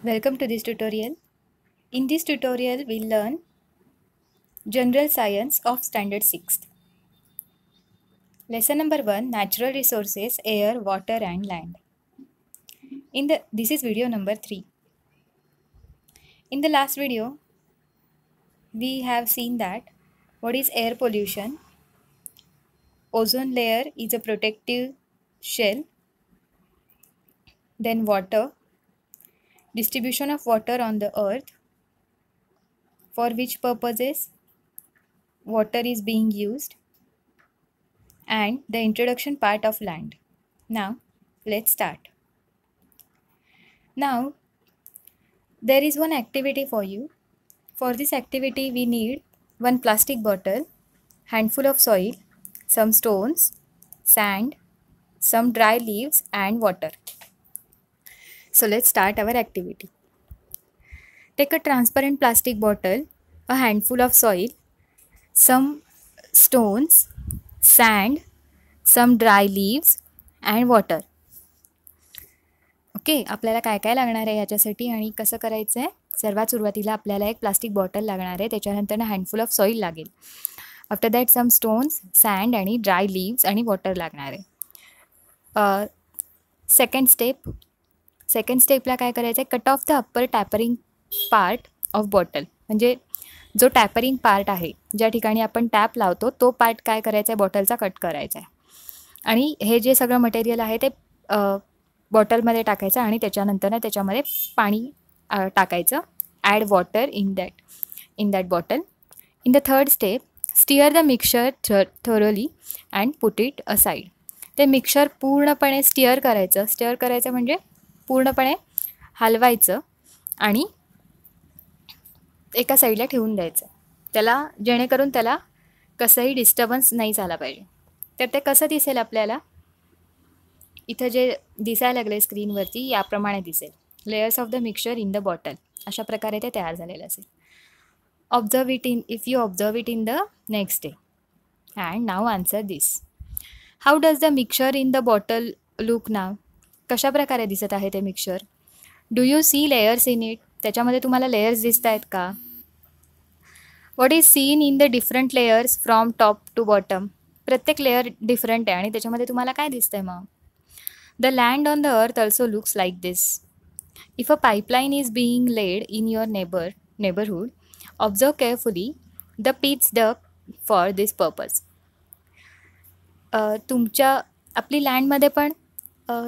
Welcome to this tutorial. In this tutorial, we'll learn General Science of Standard 6th. Lesson number 1, Natural Resources, Air, Water and Land. This is video number 3. In the last video, we have seen that what is air pollution. Ozone layer is a protective shell. Then water, distribution of water on the earth, for which purposes water is being used, and the introduction part of land. Now, let's start. Now, there is one activity for you. For this activity, we need one plastic bottle, handful of soil, some stones, sand, some dry leaves and water. So let's start our activity. Take a transparent plastic bottle, a handful of soil, some stones, sand, some dry leaves and water. Okay, आपल्याला काय काय लागणार आहे याच्यासाठी आणि कसं करायचं आहे. सर्वात सुरुवातीला आपल्याला एक प्लास्टिक बॉटल लागणार आहे, त्याच्यानंतर हँडफुल ऑफ सॉईल लागेल. After that some stones, sand आणि ड्राय लिव्स आणि वॉटर लागणार आहे. सेकंड स्टेपला काय करायचं आहे, cut off the upper tapering part of bottle. म्हणजे जो टॅपरिंग पार्ट आहे, ज्या ठिकाणी आपण टॅप लावतो तो पार्ट काय करायचा आहे, बॉटलचा कट करायचा आहे. आणि हे जे सगळं मटेरियल आहे ते बॉटलमध्ये टाकायचं आणि त्याच्यानंतर त्याच्यामध्ये पाणी टाकायचं. Add water in that bottle. In the third step, stir the mixture thoroughly and put it aside. ते मिक्सचर पूर्णपणे स्टिअर करायचं म्हणजे पूर्णपणे हलवायचं आणि एका साईडला ठेवून द्यायचं त्याला, जेणेकरून त्याला कसंही डिस्टर्बन्स नाही झाला पाहिजे. तर ते कसं दिसेल आपल्याला, इथं जे दिसायला लागले स्क्रीनवरती याप्रमाणे दिसेल. Layers of the mixture in the bottle, अशा प्रकारे ते तयार झालेलं असेल. If you observe it in the next day. And now answer this. How does the mixture in the bottle look now. कशा प्रकारे दिसत आहे ते मिक्सचर. Do you see layers in it. त्याच्यामध्ये तुम्हाला लेयर्स दिसत आहेत का. What is seen in the different layers from top to bottom. प्रत्येक लेयर डिफरंट आहे आणि त्याच्यामध्ये तुम्हाला काय दिसतंय मग. The land on the earth also looks like this. If a pipeline is being laid in your neighborhood, observe carefully the pits dug for this purpose. आपली लँडमध्ये पण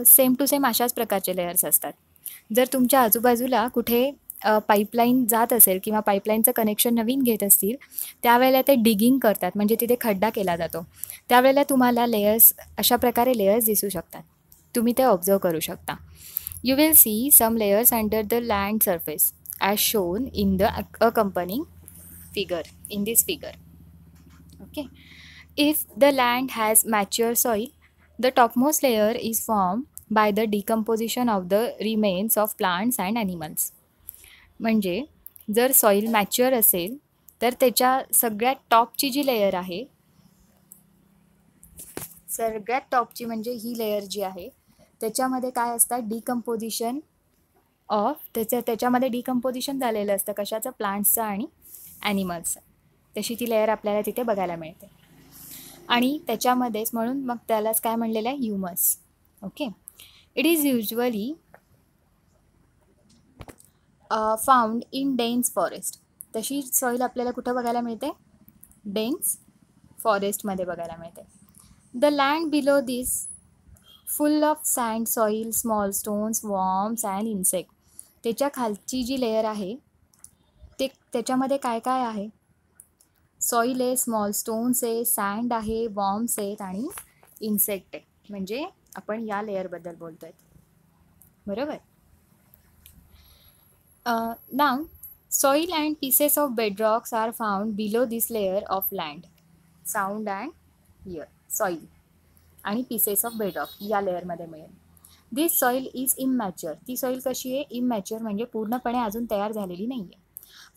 सेम टू सेम अशाच प्रकारचे लेयर्स असतात. जर तुमच्या आजूबाजूला कुठे पाईपलाईन जात असेल किंवा पाईपलाईनचं कनेक्शन नवीन घेत असतील, त्यावेळेला ते डिगिंग करतात, म्हणजे तिथे खड्डा केला जातो. त्यावेळेला तुम्हाला अशा प्रकारे लेयर्स दिसू शकतात. तुम्ही ते ऑब्झर्व करू शकता. You will see some layers under the land surface as shown in the accompanying figure in this figure. Okay. If the land has mature soil, the topmost layer is form by the decomposition of the remains of plants and animals. म्हणजे जर soil mature असेल तर त्याच्या सगळ्यात टॉपची जी layer आहे, सगळ्यात टॉपची म्हणजे ही layer जी आहे, त्याच्यामध्ये काय असतात, डिकम्पोजिशन ऑफ त्याच्यामध्ये डिकम्पोजिशन झालेलं असतं. कशाचं, प्लांट्सचं आणि ॲनिमल्सचं. तशी ती लेयर आपल्याला तिथे बघायला मिळते. आणि त्याच्यामध्येच म्हणून मग त्यालाच काय म्हणलेलं आहे, humus. Okay. It is usually found in dense forest. तशी सॉईल आपल्याला कुठं बघायला मिळते, डेन्स फॉरेस्टमध्ये बघायला मिळते. The land below this full of sand, soil, small stones, worms and insect. त्याच्या खालची जी लेयर आहे त्याच्यामध्ये काय काय आहे, सॉईल आहे, स्मॉल स्टोन्स आहे, सँड आहे, वॉर्म्स आहेत आणि इन्सेक्ट आहे. म्हणजे आपण या लेयरबद्दल बोलतो आहे, बरोबर. Now soil and pieces of bedrocks are found below this layer of land. Sand and soil आणि पीसेस ऑफ बेडरॉक या लेअरमध्ये मिळेल. This soil is immature. ती सॉईल कशी आहे, इमॅच्युअर म्हणजे पूर्णपणे अजून तयार झालेली नाही आहे.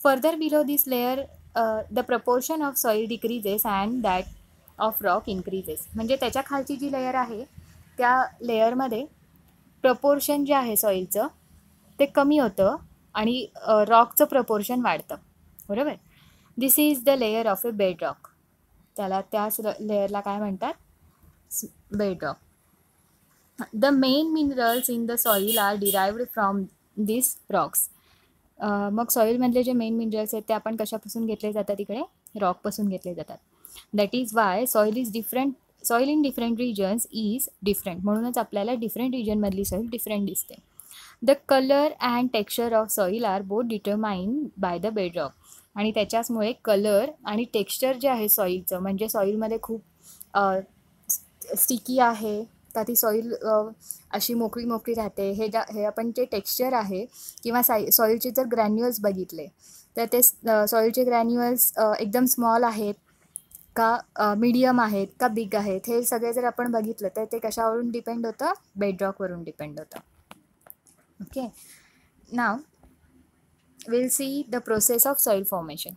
Further below this layer the proportion of soil decreases and that of rock increases. म्हणजे त्याच्या खालची जी लेयर आहे त्या लेअरमध्ये प्रपोर्शन जे आहे सॉईलचं ते कमी होतं आणि रॉकचं प्रपोर्शन वाढतं. बरोबर. This is the layer of a bed rock. त्याच लेयरला काय म्हणतात? Bed rock. The main minerals in the soil are derived from this rocks. मग सॉईलमधले जे मेन मिनरल्स आहेत ते आपण कशापासून घेतले जातात? इकडे रॉकपासून घेतले जातात. That is why soil is different. Soil in different regions is different. म्हणूनच आपल्याला डिफरंट रिजनमधली सॉईल डिफरंट दिसते. The colour and texture of soil are both determined by the bedrock. आणि त्याच्याचमुळे कलर आणि टेक्स्चर जे आहे सॉईलचं, म्हणजे सॉईलमध्ये खूप स्टिकी आहे का ती सॉईल अशी मोकळी मोकळी राहते, हे आपण जे टेक्स्चर आहे किंवा सॉईलचे जर ग्रॅन्युअल्स बघितले तर ते सॉईलचे ग्रॅन्युअल्स एकदम स्मॉल आहेत का मीडियम आहेत का बिग आहेत, हे सगळे जर आपण बघितलं तर ते कशावरून डिपेंड होतं? बेडरॉकवरून डिपेंड होतं. Okay. Now we'll see the process of soil formation.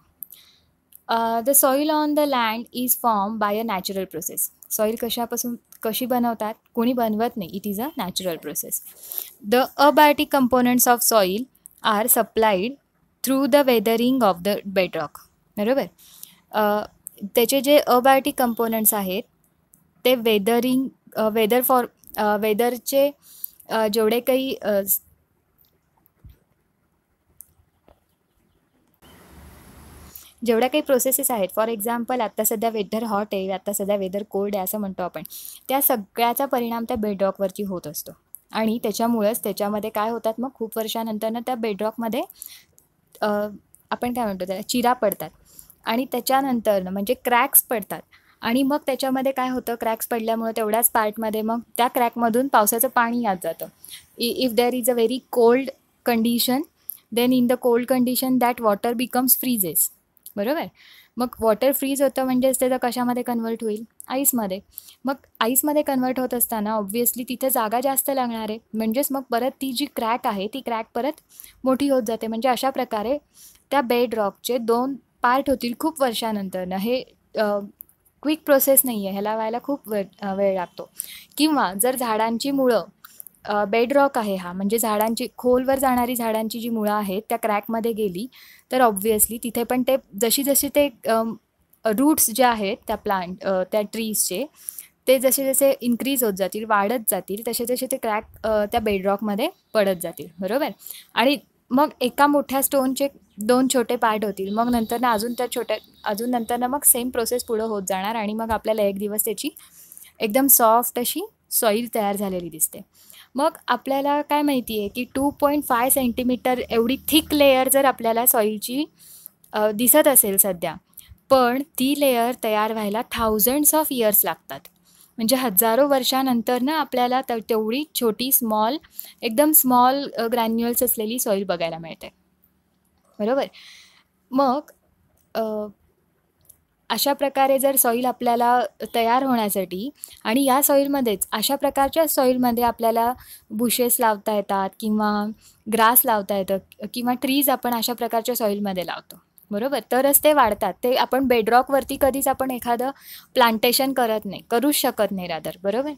The soil on the land is formed by a natural process. Soil कशी बनवतात? कोणी बनवत नाही. It is a natural process. The abiotic components of soil are supplied through the weathering of the bedrock. बरोबर. त्याचे जे abiotic components आहेत ते वेदरचे जेवढे काही जेवढ्या काही प्रोसेसेस आहेत, फॉर एक्झाम्पल आत्ता सध्या वेदर हॉट आहे, आत्ता सध्या वेदर कोल्ड आहे असं म्हणतो आपण, त्या सगळ्याचा परिणाम त्या बेडरॉकवरती होत असतो. आणि त्याच्यामुळेच त्याच्यामध्ये काय होतात, मग खूप वर्षानंतरनं त्या बेडरॉकमध्ये आपण काय म्हणतो त्याला, चिरा पडतात. आणि त्याच्यानंतर म्हणजे क्रॅक्स पडतात. आणि मग त्याच्यामध्ये काय होतं, क्रॅक्स पडल्यामुळे तेवढ्याच पार्टमध्ये मग त्या क्रॅकमधून पावसाचं पाणी यात जातं. If there is a very cold condition, then in the cold condition that water becomes freezes. बरोबर. मग वॉटर फ्रीज होतं म्हणजेच त्याचं कशामध्ये कन्वर्ट होईल? आईसमध्ये. मग आईसमध्ये कन्वर्ट होत असताना ऑब्व्हियसली तिथे जागा जास्त लागणार आहे, म्हणजेच मग परत ती जी क्रॅक आहे ती क्रॅक परत मोठी होत जाते. म्हणजे अशा प्रकारे त्या बेड रॉकचे 2 पार्ट होतील खूप वर्षानंतरनं. हे क्विक प्रोसेस नाही आहे, ह्याला व्हायला खूप वेळ लागतो. किंवा जर झाडांची मुळं बेडरॉक आहे हा, म्हणजे झाडांची खोलवर जाणारी झाडांची जी मुळं आहेत त्या क्रॅकमध्ये गेली तर ऑब्व्हियसली तिथे पण ते जशी ते रूट्स जे आहेत त्या ट्रीजचे, ते जसे इन्क्रीज होत जातील, वाढत जातील, तसे ते क्रॅक त्या बेडरॉकमध्ये पडत जातील. बरोबर. आणि मग एका मोठ्या स्टोनचे 2 छोटे पार्ट होतील. मग नंतरनं अजून नंतरनं मग सेम प्रोसेस पुढं होत जाणार आणि मग आपल्याला एक दिवस त्याची एकदम सॉफ्ट अशी सॉईल तयार झालेली दिसते. मग आपल्याला काय माहिती आहे की 2.5 सेंटीमीटर एवढी थिक लेयर जर आपल्याला सॉईलची दिसत असेल सध्या, पण ती लेयर तयार व्हायला थाउजंड्स ऑफ इयर्स लागतात. म्हणजे हजारो वर्षानंतर आपल्याला तेवढी छोटी एकदम स्मॉल ग्रॅन्युअल्स असलेली सॉईल बघायला मिळते. बरोबर. मग अशा प्रकारे जर सॉईल आपल्याला तयार होण्यासाठी, आणि या सॉईलमध्येच अशा प्रकारच्या सॉईलमध्ये आपल्याला बुशेस लावता येतात किंवा ग्रास लावता येतं किंवा ट्रीज आपण अशा प्रकारच्या सॉईलमध्ये लावतो. बरोबर. तरच ते वाढतात. ते आपण बेडरॉकवरती कधीच आपण एखादं प्लांटेशन करूच शकत नाही रादर. बरोबर.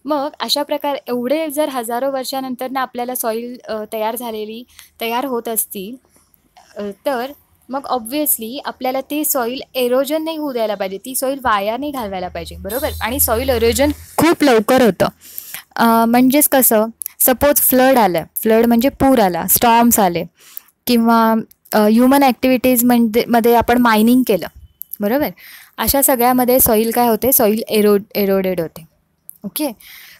मग अशा प्रकारे एवढे जर हजारो वर्षानंतर आपल्याला सॉईल तयार होत असतील तर मग ऑब्व्हियसली आपल्याला ती सॉईल एरोजन नाही होऊ द्यायला पाहिजे, ती सॉईल वाया नाही घालवायला पाहिजे. बरोबर. आणि सॉईल एरोजन खूप लवकर होतं. म्हणजेच कसं, सपोज फ्लड म्हणजे पूर आला, स्टॉर्म्स आले, किंवा ह्युमन ॲक्टिव्हिटीजमध्ये आपण मायनिंग केलं. बरोबर. अशा सगळ्यामध्ये सॉईल काय होते, सॉईल एरोडेड होते. ओके.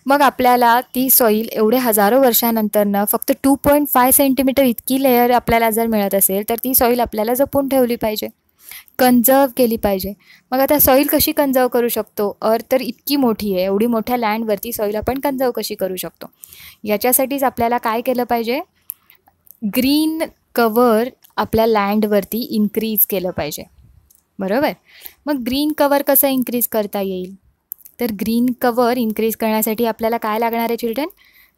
मग आपल्याला ती सॉईल एवढे हजारो वर्षानंतरनं फक्त 2.5 सेंटीमीटर इतकी लेयर आपल्याला जर मिळत असेल तर ती सॉईल आपल्याला जपून ठेवली पाहिजे, कन्झर्व केली पाहिजे. मग आता सॉईल कशी कन्झर्व करू शकतो? अर्थ तर इतकी मोठी आहे, एवढी मोठ्या लँडवरती सॉईल आपण कन्झर्व कशी करू शकतो? याच्यासाठीच आपल्याला काय केलं पाहिजे, ग्रीन कवर आपल्या लँडवरती इन्क्रीज केलं पाहिजे. बरोबर. मग ग्रीन कवर कसं इन्क्रीज करता येईल? तर ग्रीन कवर इन्क्रीज करण्यासाठी आपल्याला काय लागणार आहे चिल्ड्रन?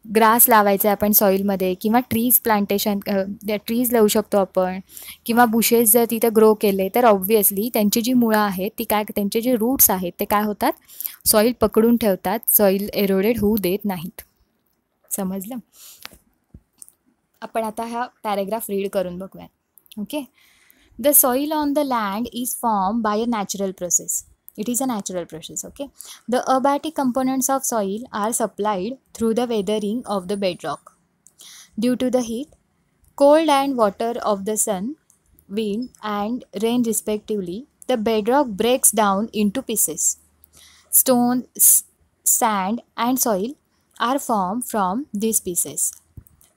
ग्रास लावायचं आहे आपण सॉईलमध्ये, किंवा ट्रीज लावू शकतो आपण, किंवा बुशेस जर तिथे ग्रो केले तर ऑब्व्हियसली त्यांची जी मुळं आहेत त्यांचे जे रूट्स आहेत ते काय होतात, सॉईल पकडून ठेवतात, सॉईल एरोडेड होऊ देत नाहीत. समजलं? आपण आता हा पॅरेग्राफ रीड करून बघूयात. Okay. The soil on the land is formed by a natural process. It is a natural process, okay? The abiotic components of soil are supplied through the weathering of the bedrock. Due to the heat, cold and water of the sun, wind and rain respectively, the bedrock breaks down into pieces. Stone, sand and soil are formed from these pieces.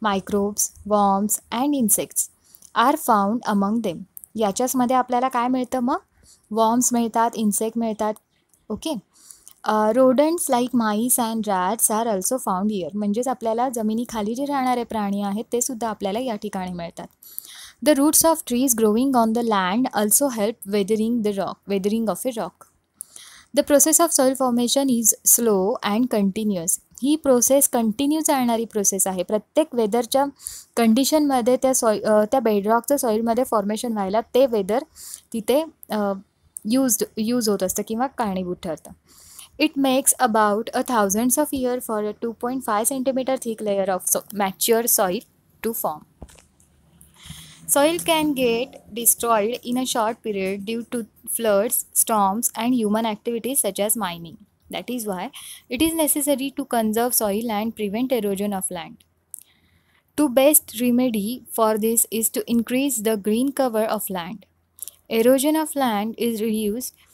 Microbes, worms and insects are found among them. याच्याचमध्ये आपल्याला काय मिळतं मग? Worms मिळतात, insect मिळतात. Okay. Rodents like mice and rats are also found here. म्हणजेच आपल्याला जमिनीखाली जे राहणारे प्राणी आहेत ते सुद्धा आपल्याला या ठिकाणी मिळतात. The roots of trees growing on the land also help weathering of a rock. The process of soil formation is slow and continuous. ही प्रोसेस कंटिन्यू चालणारी प्रोसेस आहे. प्रत्येक वेदरच्या कंडिशनमध्ये त्या बेडरॉकचं सॉईलमध्ये फॉर्मेशन व्हायला ते वेदर तिथे यूज होत असतं किंवा कारणीभूत ठरतं. It makes about 1000 of years for a 2.5 centimeter thick layer of mature soil to form. Soil can get destroyed in a short period due to floods, storms, and human activities such as mining. That is why it is necessary to conserve soil and prevent erosion of land. The best remedy for this is to increase the green cover of land. Erosion of land is reduced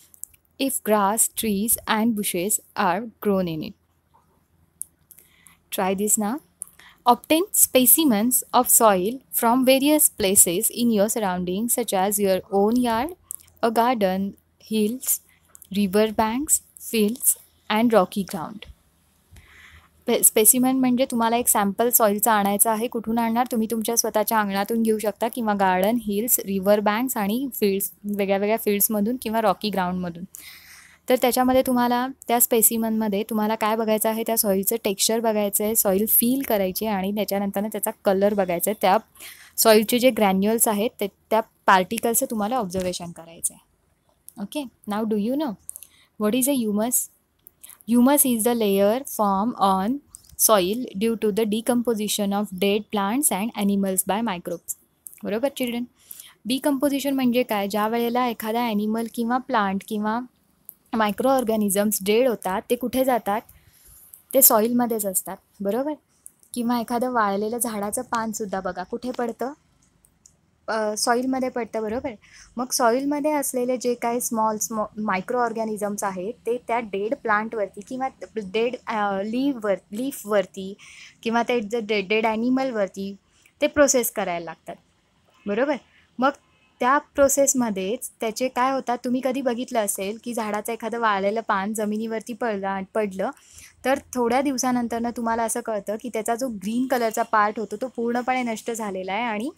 if grass, trees, and bushes are grown in it. Try this now. Obtain specimens of soil from various places in your surroundings such as your own yard, a garden, hills, river banks, fields and rocky ground. Specimen म्हणजे तुम्हाला एक sample सॉईलचा आणायचा आहे. कुठून आणणार? तुम्ही तुमच्या स्वतःच्या अंगणातून घेऊ शकता किंवा गार्डन, हिल्स, रिव्हर बँक्स आणि फील्ड्स, वेगळ्या फील्ड्समधून किंवा रॉकी ग्राउंडमधून. तर त्याच्यामध्ये तुम्हाला त्या स्पेसिमनमध्ये तुम्हाला काय बघायचं आहे? त्या सॉईलचं टेक्स्चर बघायचं आहे, सॉईल फील करायची आणि त्याच्यानंतरनं त्याचा कलर बघायचा आहे. त्या सॉईलचे जे ग्रॅन्युअल्स आहेत त्या पार्टिकल्सचं तुम्हाला ऑब्झर्वेशन करायचं आहे. Okay. Now do you know what is a humus? Humus is the layer formed on soil due to the decomposition of dead plants and animals by microbes. बरोबर चिल्ड्रन? डिकम्पोजिशन म्हणजे काय? ज्या वेळेला एखादा ॲनिमल किंवा plant किंवा micro organisms dead होतात ते कुठे जातात? ते सॉईलमध्येच असतात. बरोबर? किंवा एखादं वाळलेलं झाडाचं पानसुद्धा बघा कुठे पडतं? सॉईलमध्ये पडतं. बरोबर? मग सॉईलमध्ये असलेले जे काही स्मॉल मायक्रो ऑर्गॅनिझम्स आहेत ते त्या डेड प्लांटवरती किंवा डेड लीफवरती किंवा ते डेड ॲनिमलवरती ते प्रोसेस करायला लागतात. बरोबर? मग त्या प्रोसेसमध्येच त्याचे काय होतात? तुम्ही कधी बघितलं असेल की झाडाचं एखादं वाळलेलं पान जमिनीवरती पडलं तर थोड्या दिवसानंतरनं तुम्हाला असं कळतं की त्याचा जो ग्रीन कलरचा पार्ट होतो तो पूर्णपणे नष्ट झालेला आहे आणि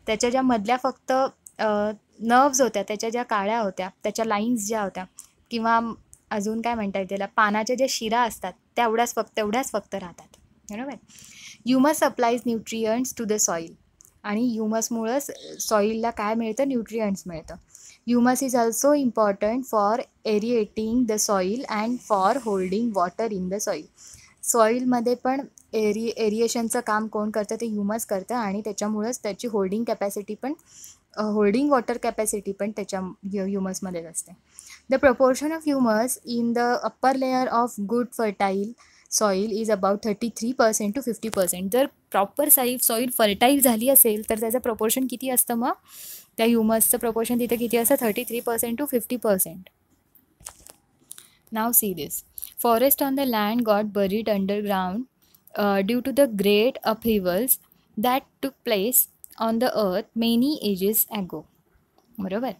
त्याच्या ज्या मधल्या फक्त नर्व्स होत्या, त्याच्या ज्या काळ्या होत्या, त्याच्या लाईन्स ज्या होत्या किंवा अजून काय म्हणता येईल त्याला, पानाच्या ज्या शिरा असतात तेवढ्याच फक्त राहतात. बरोबर? Humus supplies nutrients to the soil. आणि ह्युमसमुळंच सॉईलला काय मिळतं? न्यूट्रियंट्स मिळतं. Humus is also important for aerating the soil and for holding water in the soil. सॉईलमध्ये पण एरिएशनचं काम कोण करतं? ते ह्युमस करतं आणि त्याच्यामुळंच त्याची होल्डिंग वॉटर कॅपॅसिटी पण त्याच्या ह्युमसमध्येच असते. The proportion of humus in the upper layer of good fertile soil is about 33% to 50%. जर प्रॉपर सॉईल फर्टाईल झाली असेल तर त्याचं प्रपोर्शन किती असतं? मग त्या ह्युमसचं प्रपोर्शन तिथे किती असतं? 33% to 50%. Now see this. Forest on the land got buried underground due to the great upheavals that took place on the earth many ages ago. बरोबर?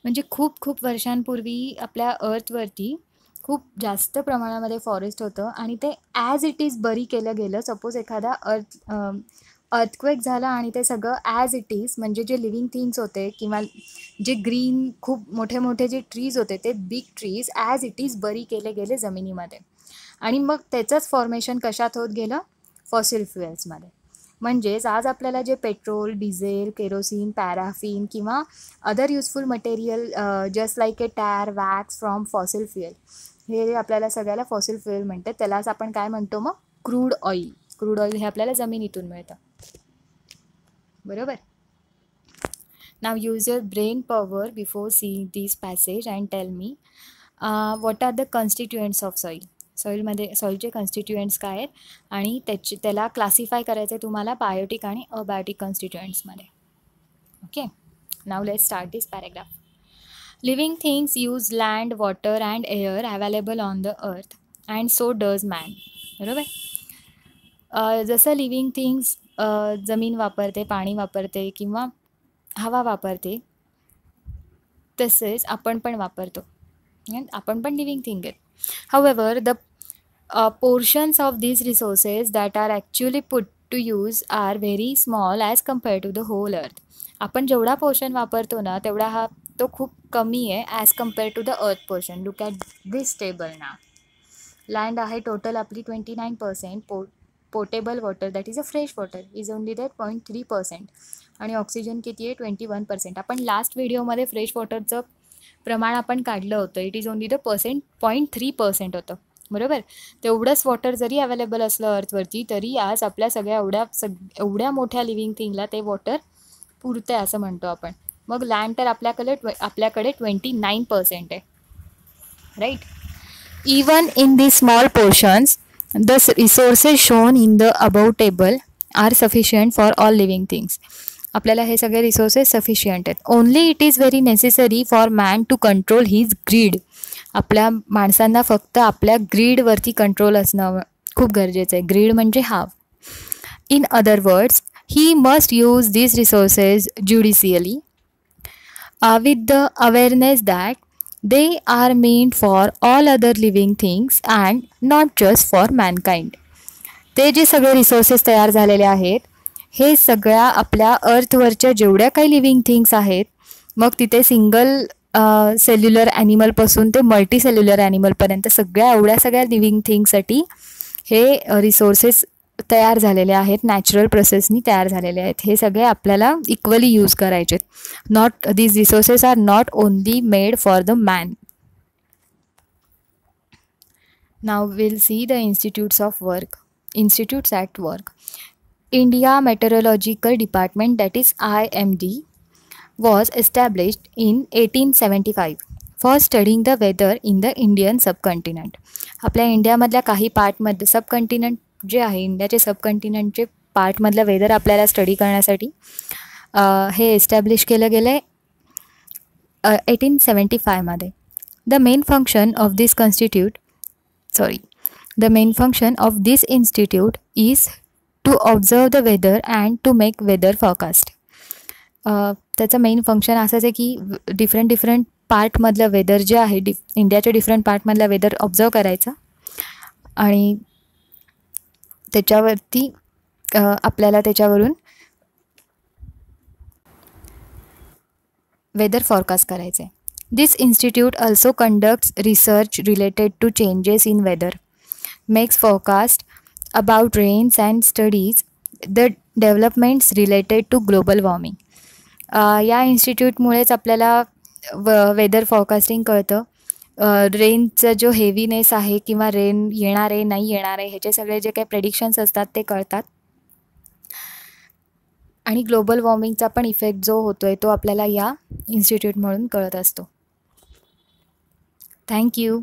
म्हणजे खूप वर्षांपूर्वी आपल्या अर्थवरती खूप जास्त प्रमाणामध्ये फॉरेस्ट होतं आणि ते ॲज इट इज बरी केलं गेलं. सपोज एखादा अर्थक्वेक झाला आणि ते सगळं ॲज इट इज, म्हणजे जे लिव्हिंग थिंग्स होते किंवा जे ग्रीन खूप मोठे जे ट्रीज होते ते big trees as it is बरी केले गेले जमिनीमध्ये आणि मग त्याचंच फॉर्मेशन कशात होत गेलं? फॉसिल फ्युएल्समध्ये. म्हणजेच आज आपल्याला जे पेट्रोल, डिझेल, केरोसिन, पॅराफिन किंवा other useful material just like A tyre, wax from fossil fuel, हे आपल्याला सगळ्याला फॉसिल फ्युएल म्हणतात. त्यालाच आपण काय म्हणतो? मग क्रूड ऑइल हे आपल्याला जमिनीतून मिळतं. बरोबर. Now use your brain power before seeing this passage and tell me what are the constituents of soil. सॉईलमध्ये सॉईलचे कॉन्स्टिट्युएंट्स काय आहेत आणि त्याला क्लासिफाय करायचं आहे तुम्हाला बायोटिक आणि अबायोटिक कॉन्स्टिट्युएंट्समध्ये. Okay, now let's start this paragraph. Living things use land, water and air available on the earth and so does man. बरोबर. जसं लिव्हिंग थिंग्स जमीन वापरते, पाणी वापरते किंवा हवा वापरते, तसेच आपण पण वापरतो. आपण पण लिव्हिंग थिंग आहेत. हाऊएव्हर the portions of these resources that are actually put to use are very small as compared to the whole earth. आपण जेवढा पोर्शन वापरतो ना तेवढा तो खूप कमी आहे as compare to the earth portion. Look at this table ना. लँड आहे टोटल आपली 29%. Potable water that is a fresh water is only that 0.3%. आणि ऑक्सिजन किती आहे 21%. आपण लास्ट व्हिडिओमध्ये फ्रेश वॉटरचं प्रमाण आपण काढलं होतं. इट इज ओनली द 0.3% होतं. बरोबर. तेवढंच वॉटर जरी अवेलेबल असलं अर्थवरती तरी आज आपल्या सगळ्या एवढ्या मोठ्या लिव्हिंग थिंगला ते वॉटर पुरतं आहे असं म्हणतो आपण. मग लँड तर आपल्याकडे 29% आहे. Right. Even in the small portions the resources shown in the above table are sufficient for all living things. आपल्याला हे सगळे रिसोर्सेस सफिशियंट आहेत. Only it is very necessary for man to control his greed. आपल्या माणसांना फक्त आपल्या ग्रीडवरती control असणं खूप गरजेचं आहे. ग्रीड म्हणजे हाव. In other words, he must use these resources judicially with the awareness that they are meant for all other living things and not just for mankind. ते जे सगळे रिसोर्सेस तयार झालेले आहेत हे सगळ्या आपल्या अर्थवरच्या जेवढ्या काही लिव्हिंग थिंग्स आहेत, मग तिथे सिंगल सेल्युलर ॲनिमलपासून ते मल्टी सेल्युलर ॲनिमलपर्यंत एवढ्या सगळ्या लिव्हिंग थिंगसाठी हे रिसोर्सेस तयार झालेले आहेत, नॅचरल प्रोसेसनी तयार झालेले आहेत. हे सगळे आपल्याला इक्वली यूज करायचे. These resources are not only made for the man. Now will see the institutes at work. India Meteorological Department, that is IMD, was established in 1875 for studying the weather in the Indian subcontinent. आपल्या इंडियामधल्या काही पार्टमध्ये सबकंटिनेंट जे आहे, इंडियाचे सबकंटिनेंटचे पार्टमधलं weather आपल्याला study करण्यासाठी हे establish केलं गेलं आहे 1875मध्ये. The main function of this institute is to observe the weather and to make weather forecast. त्याचं मेन फंक्शन असंच आहे की डिफरंट पार्टमधलं वेदर जे आहे इंडियाच्या डिफरंट पार्टमधलं वेदर ऑब्झर्व करायचं आणि त्याच्यावरती आपल्याला त्याच्यावरून वेदर फॉरकास्ट करायचं आहे. This institute also conducts research related to changes in weather, makes forecast about rains and studies the developments related to global warming. या इन्स्टिट्यूटमुळेच आपल्याला वेदर फॉरकास्टिंग कळतं. रेनचा जो हेवीनेस आहे किंवा रेन येणार आहे नाही येणार आहे ह्याचे सगळे जे काही प्रेडिक्शन्स असतात ते कळतात. आणि ग्लोबल वॉर्मिंगचा पण इफेक्ट जो होतो आहे तो आपल्याला या इन्स्टिट्यूटमधून कळत असतो. थँक्यू.